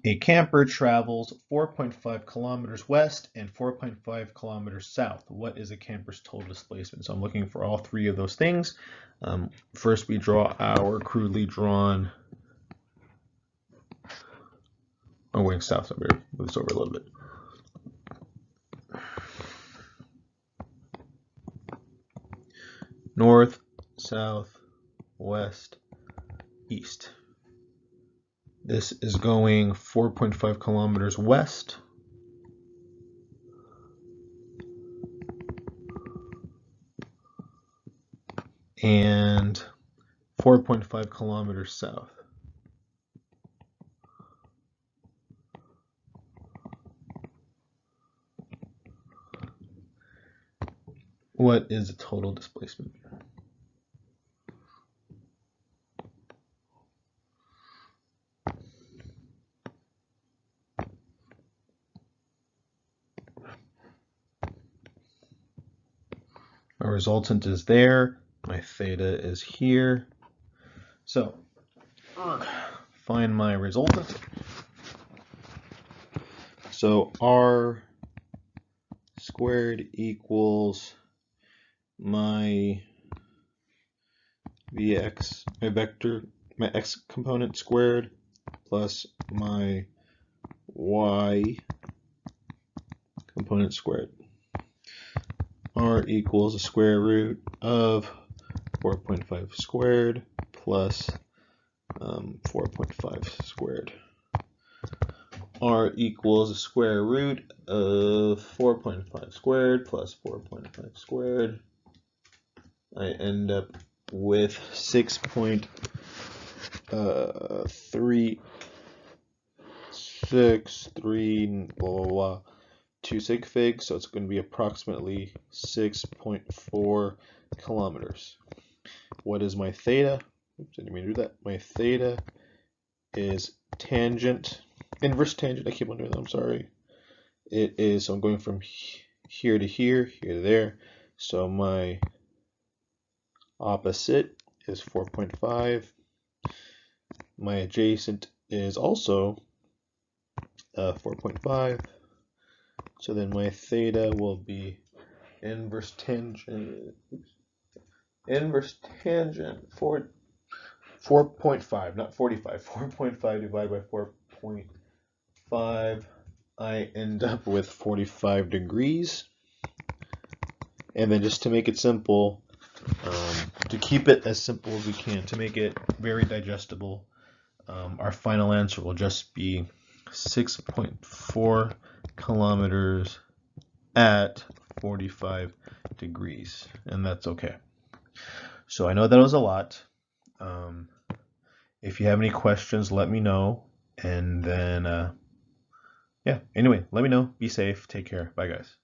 A camper travels 4.5 kilometers west and 4.5 kilometers south. What is a camper's total displacement? So I'm looking for all three of those things. First, we draw our crudely drawn. I'm going south, so I'm going to move this over a little bit. North, south, west, east. This is going 4.5 kilometers west. And 4.5 kilometers south. What is the total displacement? My resultant is there. My theta is here. So, find my resultant. So r squared equals my vx, my vector, my x component squared plus my y component squared. R equals the square root of 4.5 squared plus 4.5 squared. R equals the square root of 4.5 squared plus 4.5 squared. I end up with 6.363 blah blah blah 2 sig figs, so it's going to be approximately 6.4 kilometers. What is my theta? Oops, I didn't mean to do that. My theta is inverse tangent. I keep on doing that, I'm sorry. It is, so I'm going from here to here, here to there. So my opposite is 4.5. My adjacent is also 4.5. So then my theta will be inverse tangent 4.5, not 45, 4.5 divided by 4.5. I end up with 45 degrees. And then just to make it simple, to keep it as simple as we can, to make it very digestible, our final answer will just be 6.4 kilometers at 45 degrees, and that's okay. So I know that was a lot. If you have any questions, let me know, and then yeah, anyway, let me know. Be safe, take care, bye guys.